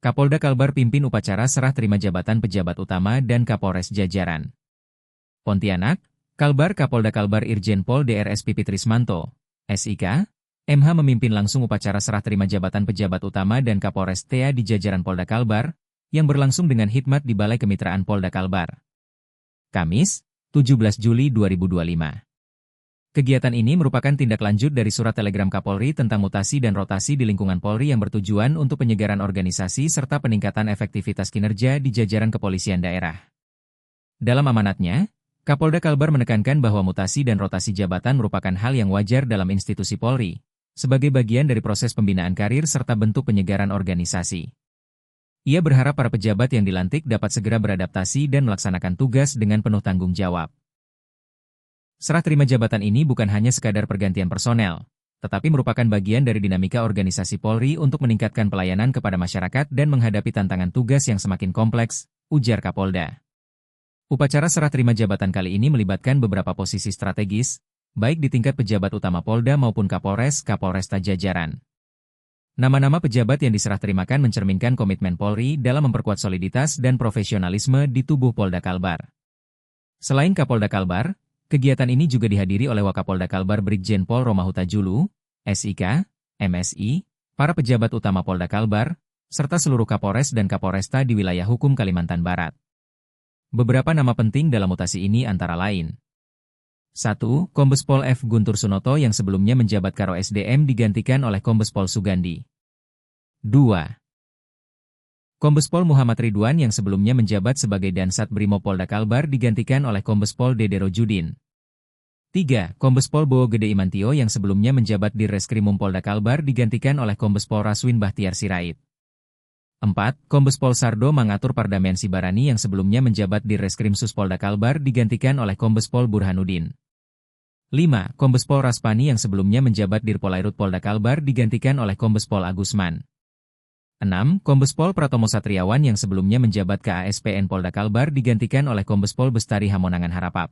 Kapolda Kalbar pimpin upacara serah terima jabatan pejabat utama dan Kapolres jajaran. Pontianak, Kalbar Kapolda Kalbar Irjen Pol Drs Pipit Rismanto, SIK, MH memimpin langsung upacara serah terima jabatan pejabat utama dan Kapolres TA di jajaran Polda Kalbar, yang berlangsung dengan hikmat di Balai Kemitraan Polda Kalbar. Kamis, 17 Juli 2025. Kegiatan ini merupakan tindak lanjut dari surat telegram Kapolri tentang mutasi dan rotasi di lingkungan Polri yang bertujuan untuk penyegaran organisasi serta peningkatan efektivitas kinerja di jajaran kepolisian daerah. Dalam amanatnya, Kapolda Kalbar menekankan bahwa mutasi dan rotasi jabatan merupakan hal yang wajar dalam institusi Polri, sebagai bagian dari proses pembinaan karir serta bentuk penyegaran organisasi. Ia berharap para pejabat yang dilantik dapat segera beradaptasi dan melaksanakan tugas dengan penuh tanggung jawab. Serah terima jabatan ini bukan hanya sekadar pergantian personel, tetapi merupakan bagian dari dinamika organisasi Polri untuk meningkatkan pelayanan kepada masyarakat dan menghadapi tantangan tugas yang semakin kompleks, ujar Kapolda. Upacara serah terima jabatan kali ini melibatkan beberapa posisi strategis, baik di tingkat pejabat utama Polda maupun Kapolresta jajaran. Nama-nama pejabat yang diserah terimakan mencerminkan komitmen Polri dalam memperkuat soliditas dan profesionalisme di tubuh Polda Kalbar. Selain Kapolda Kalbar, kegiatan ini juga dihadiri oleh Wakapolda Kalbar Brigjen Pol Romahuta Julu, SIK, MSI, para pejabat utama Polda Kalbar, serta seluruh Kapolres dan Kapolresta di wilayah hukum Kalimantan Barat. Beberapa nama penting dalam mutasi ini antara lain. 1. Kombes Pol F. Guntur Sunoto yang sebelumnya menjabat Karo SDM digantikan oleh Kombes Pol Sugandi. 2. Kombes Pol Muhammad Ridwan yang sebelumnya menjabat sebagai Dansat Brimo Polda Kalbar digantikan oleh Kombes Pol Dede Rojudin. 3. Kombes Pol Bowo Gede Imantio yang sebelumnya menjabat di Reskrimum Polda Kalbar digantikan oleh Kombes Pol Raswin Bahtiar Sirait. 4. Kombes Pol Sardo Mangatur Pardamian Sibarani yang sebelumnya menjabat di Reskrimsus Polda Kalbar digantikan oleh Kombes Pol Burhanuddin. 5. Kombes Pol Raspani yang sebelumnya menjabat Dirpolairut Polda Kalbar digantikan oleh Kombes Pol Agusman. 6. Kombes Pol Pratomo Satriawan yang sebelumnya menjabat KASPN Polda Kalbar digantikan oleh Kombes Pol Bestari Hamonangan Harapap.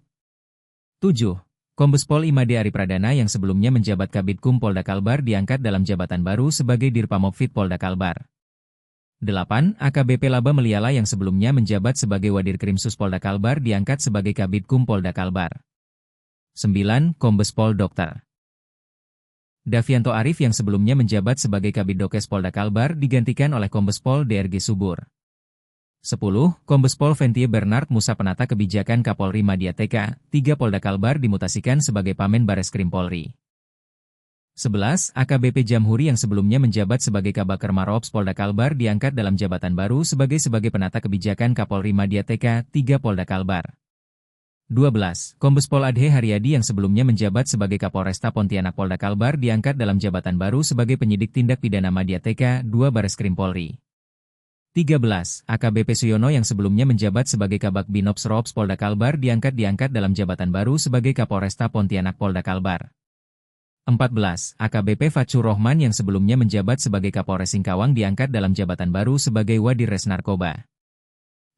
7. Kombes Pol Imade Ari Pradana yang sebelumnya menjabat Kabidkum Polda Kalbar diangkat dalam jabatan baru sebagai Dirpamopfit Polda Kalbar. 8. AKBP Laba Meliala yang sebelumnya menjabat sebagai Wadir Krimsus Polda Kalbar diangkat sebagai Kabidkum Polda Kalbar. 9. Kombes Pol Dr. Davianto Arif yang sebelumnya menjabat sebagai Kabidokes Polda Kalbar digantikan oleh Kombes Pol DRG Subur. 10. Kombes Pol Ventie Bernard Musa Penata Kebijakan Kapolri Madya TK, 3 Polda Kalbar dimutasikan sebagai Pamen Bareskrim Polri. 11. AKBP Jamhuri yang sebelumnya menjabat sebagai Kabaker Marops Polda Kalbar diangkat dalam jabatan baru sebagai Penata Kebijakan Kapolri Madya TK, 3 Polda Kalbar. 12. Kombes Pol Adhe Haryadi yang sebelumnya menjabat sebagai Kapolresta Pontianak Polda Kalbar diangkat dalam jabatan baru sebagai Penyidik Tindak Pidana Madya TK, 2 Bareskrim Polri. 13. AKBP Suyono yang sebelumnya menjabat sebagai Kabak Binops Rops Polda Kalbar diangkat dalam jabatan baru sebagai Kapolresta Pontianak Polda Kalbar. 14. AKBP Fatsur Rohman yang sebelumnya menjabat sebagai Kapolres Singkawang diangkat dalam jabatan baru sebagai Wadir Res Narkoba.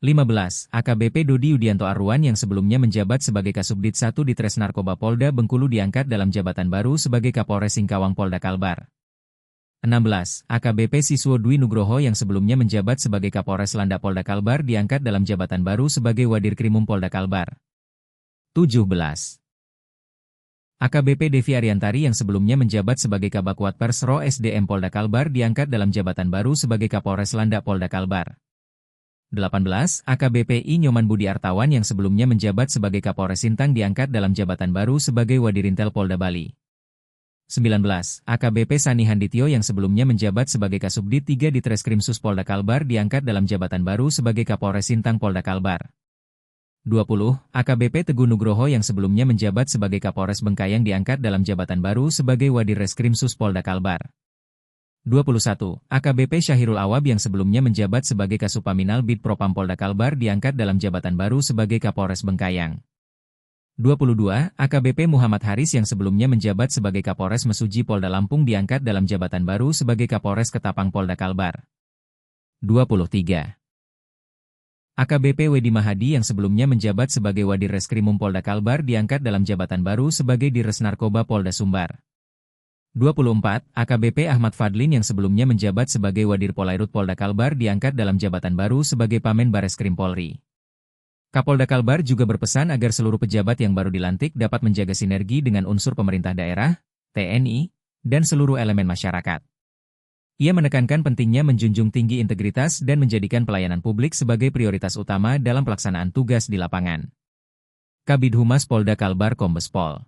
15. AKBP Dodi Yudianto Arwan yang sebelumnya menjabat sebagai Kasubdit 1 Ditres Narkoba Polda Bengkulu diangkat dalam jabatan baru sebagai Kapolres Singkawang Polda Kalbar. 16. AKBP Siswo Dwi Nugroho yang sebelumnya menjabat sebagai Kapolres Landak Polda Kalbar diangkat dalam jabatan baru sebagai Wadir Krimum Polda Kalbar. 17. AKBP Devi Ariantari yang sebelumnya menjabat sebagai Kabakuat Pers Ro SDM Polda Kalbar diangkat dalam jabatan baru sebagai Kapolres Landak Polda Kalbar. 18. AKBP I Nyoman Budi Artawan yang sebelumnya menjabat sebagai Kapolres Sintang diangkat dalam jabatan baru sebagai Wadirintel Polda Bali. 19. AKBP Sani Handityo yang sebelumnya menjabat sebagai Kasubdit 3 di Treskrimsus Polda Kalbar diangkat dalam jabatan baru sebagai Kapolres Sintang Polda Kalbar. 20. AKBP Teguh Nugroho yang sebelumnya menjabat sebagai Kapolres Bengkayang diangkat dalam jabatan baru sebagai Wadir Reskrimsus Polda Kalbar. 21. AKBP Syahirul Awab yang sebelumnya menjabat sebagai Kasupaminal Bid Propam Polda Kalbar diangkat dalam jabatan baru sebagai Kapolres Bengkayang. 22. AKBP Muhammad Haris yang sebelumnya menjabat sebagai Kapolres Mesuji Polda Lampung diangkat dalam jabatan baru sebagai Kapolres Ketapang Polda Kalbar. 23. AKBP Wedi Mahadi yang sebelumnya menjabat sebagai Wadir Reskrimum Polda Kalbar diangkat dalam jabatan baru sebagai Dires Narkoba Polda Sumbar. 24, AKBP Ahmad Fadlin yang sebelumnya menjabat sebagai Wadir Polairut Polda Kalbar diangkat dalam jabatan baru sebagai Pamen Bareskrim Polri. Kapolda Kalbar juga berpesan agar seluruh pejabat yang baru dilantik dapat menjaga sinergi dengan unsur pemerintah daerah, TNI, dan seluruh elemen masyarakat. Ia menekankan pentingnya menjunjung tinggi integritas dan menjadikan pelayanan publik sebagai prioritas utama dalam pelaksanaan tugas di lapangan. Kabid Humas Polda Kalbar Kombes Pol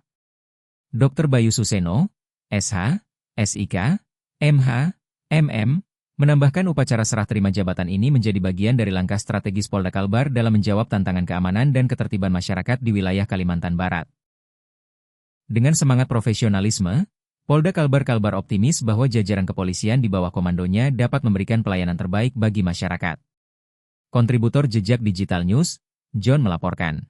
Dr. Bayu Suseno, SH, SIK, MH, MM, menambahkan upacara serah terima jabatan ini menjadi bagian dari langkah strategis Polda Kalbar dalam menjawab tantangan keamanan dan ketertiban masyarakat di wilayah Kalimantan Barat. Dengan semangat profesionalisme, Polda Kalbar optimis bahwa jajaran kepolisian di bawah komandonya dapat memberikan pelayanan terbaik bagi masyarakat. Kontributor Jejak Digital News, John melaporkan.